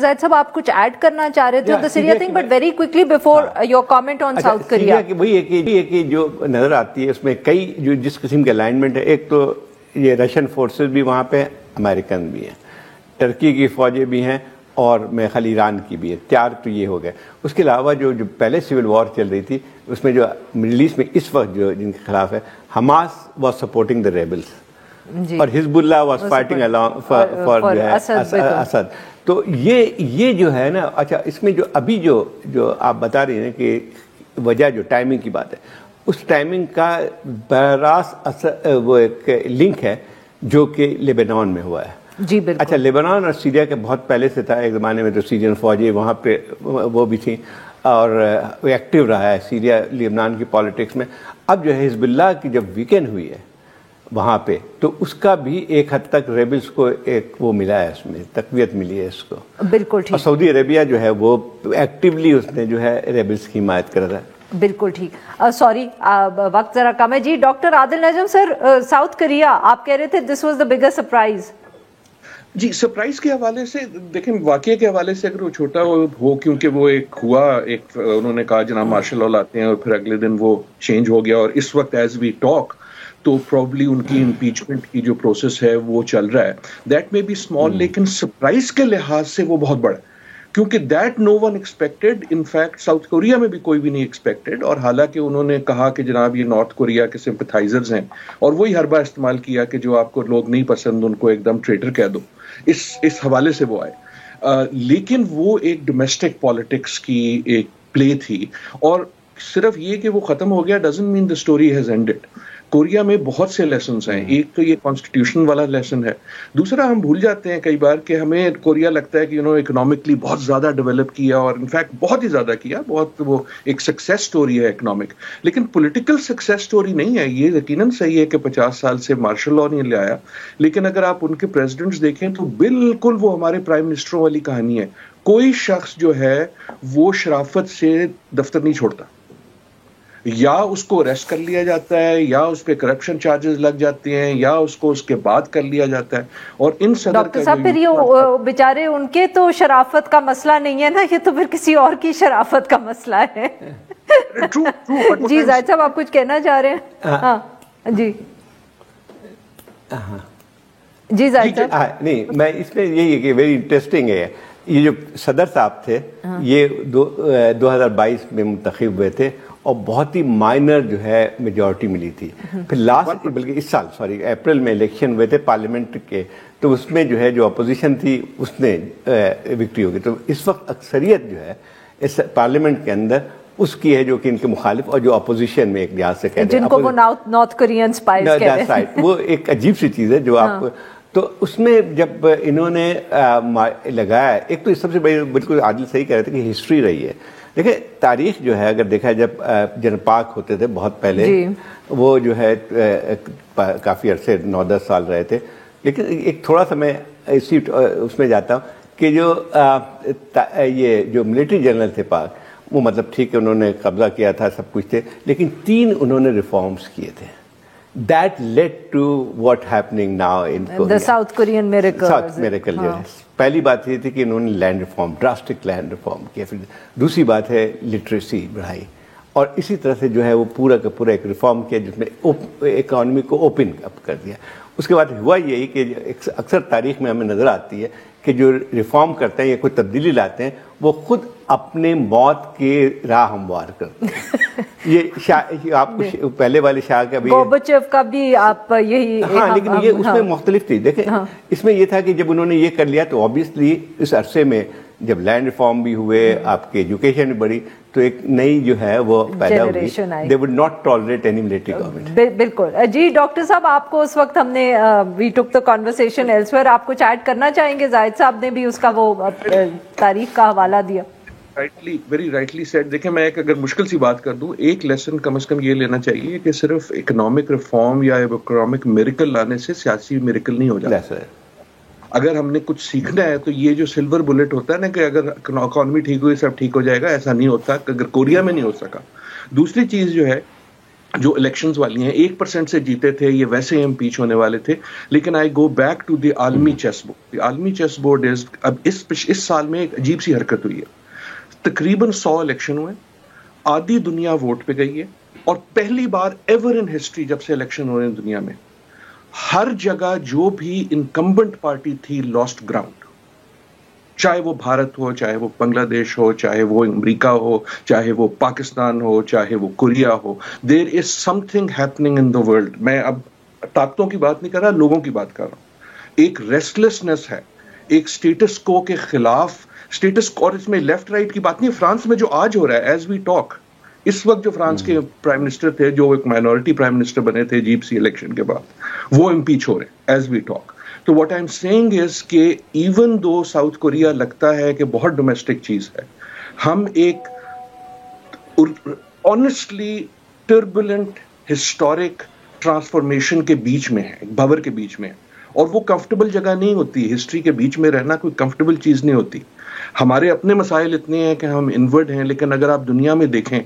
زاہد صاحب آپ کچھ ایڈ کرنا چاہ رہے تھے Syria thing but very quickly before your comment on south Korea. وہی ہے کہ جو نظر آتی ہے اس میں کئی جو جس قسم کے الائنمنٹ ہے. ایک تو یہ رشین فورسز بھی وہاں پہ امریکن بھی ہیں, ترکی کی فوجیں بھی ہیں, اور میں خالی ایران کی بھی ہے. تیار تو یہ ہو گئے. اس کے علاوہ جو پہلے سول وار چل رہی تھی اس میں جو مڈل ایسٹ میں اس وقت جو جن کے خلاف ہے, Hamas was supporting the rebels اور Hezbollah was fighting along for Assad. تو یہ جو ہے نا, اچھا اس میں جو ابھی جو آپ بتا رہی ہیں کہ وجہ جو ٹائمنگ کی بات ہے, اس ٹائمنگ کا براس وہ ایک لنک ہے جو کہ لیبنان میں ہوا ہے. جی بالکل. اچھا لیبنان اور سیریا کے بہت پہلے سے تھا. ایک زمانے میں تو سیرین فوجی وہاں پہ وہ بھی تھیں اور وہ ایکٹیو رہا ہے سیریا لیبنان کی پالیٹکس میں. اب جو ہے حزب اللہ کی جب ویکن ہوئی ہے وہاں پہ, تو اس کا بھی ایک حد تک ریبلز کو ایک وہ ملا ہے, اس میں تقویت ملی ہے اس کو. بالکل ٹھیک. اور سعودی عربیہ جو ہے وہ ایکٹیولی اس نے جو ہے ریبلز کی حمایت کر رہا ہے. بالکل ٹھیک. سوری وقت ذرا کم ہے. جی doctor Adil Najam sir, South Korea آپ کہہ رہے تھے this was the biggest surprise. جی سرپرائز کے حوالے سے دیکھیں, واقعے کے حوالے سے اگر وہ چھوٹا ہو کیونکہ وہ ایک ہوا, ایک انہوں نے کہا جناب مارشل لا لاتے ہیں اور پھر اگلے دن وہ چینج ہو گیا, اور اس وقت ایز وی ٹاک تو پروبلی ان کی امپیچمنٹ کی جو پروسیس ہے وہ چل رہا ہے. دیٹ میں بی اسمال, لیکن سرپرائز کے لحاظ سے وہ بہت بڑا ہے کیونکہ that no one expected. In fact south Korea میں بھی کوئی بھی نہیں ایکسپیکٹڈ, اور حالانکہ انہوں نے کہا کہ جناب یہ نارتھ کوریا کے سمپتھائزرز ہیں, اور وہی حربہ استعمال کیا کہ جو آپ کو لوگ نہیں پسند ان کو ایک دم ٹریٹر کہہ دو. اس حوالے سے وہ آئے, لیکن وہ ایک ڈومیسٹک پالیٹکس کی ایک پلے تھی, اور صرف یہ کہ وہ ختم ہو گیا doesn't mean the story has ended. Korea میں بہت سے لیسنز ہیں. ایک تو یہ کانسٹیٹیوشن والا لیسن ہے. دوسرا ہم بھول جاتے ہیں کئی بار کہ ہمیں کوریا لگتا ہے کہ اکنامکلی بہت زیادہ ڈیولپ کیا, اور انفیکٹ بہت ہی زیادہ کیا, بہت وہ ایک سکسیس سٹوری ہے اکنامک, لیکن پولیٹیکل سکسیس سٹوری نہیں ہے. یہ یقیناً صحیح ہے کہ 50 سال سے مارشل لا نہیں لے آیا, لیکن اگر آپ ان کے پریزیڈنٹس دیکھیں تو بالکل وہ ہمارے پرائم منسٹروں والی کہانی ہے. کوئی شخص جو ہے وہ شرافت سے دفتر نہیں چھوڑتا, یا اس کو اریسٹ کر لیا جاتا ہے, یا اس پہ کرپشن چارجز لگ جاتے ہیں, یا اس کو اس کے بعد کر لیا جاتا ہے. اور ان صدر ڈاکٹر صاحب پھر یہ بیچارے ان کے تو شرافت کا مسئلہ نہیں ہے نا, یہ تو پھر کسی اور کی شرافت کا مسئلہ ہے. جی زاہد صاحب آپ کچھ کہنا چاہ رہے ہیں؟ ہاں جی جی زاہد صاحب. نہیں میں اس میں یہی ہے کہ ویری انٹرسٹنگ ہے, یہ جو صدر صاحب تھے یہ 2022 میں منتخب ہوئے تھے, اور بہت ہی مائنر جو ہے میجورٹی ملی تھی. پھر لاسٹ بلکہ اس سال اپریل میں الیکشن ہوئے تھے پارلیمنٹ کے, تو اس میں جو ہے جو اپوزیشن تھی اس نے وکٹری ہو گئی. تو اس وقت اکثریت جو ہے اس پارلیمنٹ کے اندر اس کی ہے جو کہ ان کے مخالف, اور جو اپوزیشن میں ایک لحاظ سے کہتے ہیں جن کو وہ نارتھ کورین سپائز کہتے ہیں, وہ ایک عجیب سی چیز ہے جو آپ کو. تو اس میں جب انہوں نے لگایا, ایک تو سب سے بڑی بالکل عادل صحیح کہہ رہے تھے کہ ہسٹری رہی ہے. دیکھیں تاریخ جو ہے اگر دیکھا جب جن پاک ہوتے تھے بہت پہلے, وہ جو ہے کافی عرصے 9-10 سال رہے تھے, لیکن ایک تھوڑا سا میں اسی اس میں جاتا ہوں کہ یہ جو ملٹری جنرل تھے پاک, وہ مطلب ٹھیک ہے انہوں نے قبضہ کیا تھا سب کچھ تھے, لیکن 3 انہوں نے ریفارمز کیے تھے. That led to what happening now in Korea. The South Korean miracle. South miracle جو ہے. پہلی بات یہ تھی کہ انہوں نے land reform, drastic land reform کیا. پھر دوسری بات ہے لٹریسی بڑھائی, اور اسی طرح سے جو ہے وہ پورا کا پورا ایک ریفارم کیا جس میں اکانومی کو اوپن اپ کر دیا. اس کے بعد ہوا یہی کہ اکثر تاریخ میں ہمیں نظر آتی ہے کہ جو ریفارم کرتے ہیں یا کوئی تبدیلی لاتے ہیں وہ خود اپنے موت کے راہ ہموار کرتے ہیں. یہ آپ کو پہلے والے شاہ کا بھی, گورباچیو کا بھی آپ یہی, ہاں لیکن یہ اس میں مختلف تھی. دیکھیں اس میں یہ تھا کہ جب انہوں نے یہ کر لیا تو آبویسلی اس عرصے میں جب لینڈ ریفارم بھی ہوئے, آپ کی ایجوکیشن بھی بڑھی, تو ایک نئی جو ہے وہ پیدا ہوئی. They would not tolerate any military government. بالکل. جی ڈاکٹر صاحب آپ کو اس وقت ہم نے we took the conversation elsewhere, آپ کچھ ایڈ کرنا چاہیں گے؟ زاہد صاحب نے بھی اس کا وہ تاریخ کا حوالہ دیا. Very rightly said. دیکھیں میں ایک اگر مشکل سی بات کر دوں, ایک لیسن کم از کم یہ لینا چاہیے کہ صرف اکنامک ریفارم یا اکنامک میریکل لانے سے سیاسی میریکل نہیں ہو جاتا. اگر ہم نے کچھ سیکھنا ہے تو یہ جو سلور بلٹ ہوتا ہے نا کہ اگر اکانومی ٹھیک ہوئی سب ٹھیک ہو جائے گا, ایسا نہیں ہوتا. اگر کوریا میں نہیں ہو سکا. دوسری چیز جو ہے جو الیکشنز والی ہیں 1% سے جیتے تھے, یہ ویسے امپیچ ہونے والے تھے. لیکن آئی گو بیک ٹو دی عالمی چیس بورڈ. دی عالمی چیس بورڈ از, اب اس سال میں ایک عجیب سی حرکت ہوئی ہے. تقریباً 100 الیکشن ہوئے, آدھی دنیا ووٹ پہ گئی ہے, اور پہلی بار ایور ان ہسٹری جب سے الیکشن ہو رہے ہیں دنیا میں, ہر جگہ جو بھی انکمبنٹ پارٹی تھی لاسٹ گراؤنڈ. چاہے وہ بھارت ہو, چاہے وہ بنگلہ دیش ہو, چاہے وہ امریکہ ہو, چاہے وہ پاکستان ہو, چاہے وہ Korea who. There is some thing happening in the world. میں اب طاقتوں کی بات نہیں کر رہا, لوگوں کی بات کر رہا ہوں. ایک ریسٹلیسنس ہے, ایک اسٹیٹس کو کے خلاف اسٹیٹس, اور اس میں لیفٹ رائٹ کی بات نہیں. فرانس میں جو آج ہو رہا ہے ایز وی ٹاک, اس وقت جو فرانس کے پرائم منسٹر تھے, جو ایک مائنورٹی پرائم منسٹر بنے تھے عجیب سی الیکشن کے بعد, وہ امپیچ ہو رہے ہیں ایز وی ٹاک. تو واٹ آئی ایم سیئنگ از کہ ایون دو ساؤتھ کوریا لگتا ہے کہ بہت ڈومیسٹک چیز ہے, ہم ایک آنیسٹلی ٹربولنٹ ہسٹورک ٹرانسفارمیشن کے بیچ میں ہے, بھور کے بیچ میں ہے. اور وہ کمفرٹیبل جگہ نہیں ہوتی, ہسٹری کے بیچ میں رہنا کوئی کمفرٹیبل چیز نہیں ہوتی. ہمارے اپنے مسائل اتنے ہیں کہ ہم انورڈ ہیں, لیکن اگر آپ دنیا میں دیکھیں,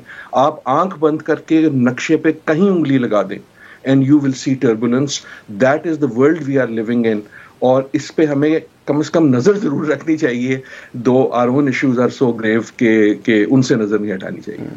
آپ آنکھ بند کر کے نقشے پہ کہیں انگلی لگا دیں, and you will see turbulence. That is the world we are living in. اور اس پہ ہمیں کم از کم نظر ضرور رکھنی چاہیے, though our own issues are so grave کہ ان سے نظر نہیں ہٹانی چاہیے.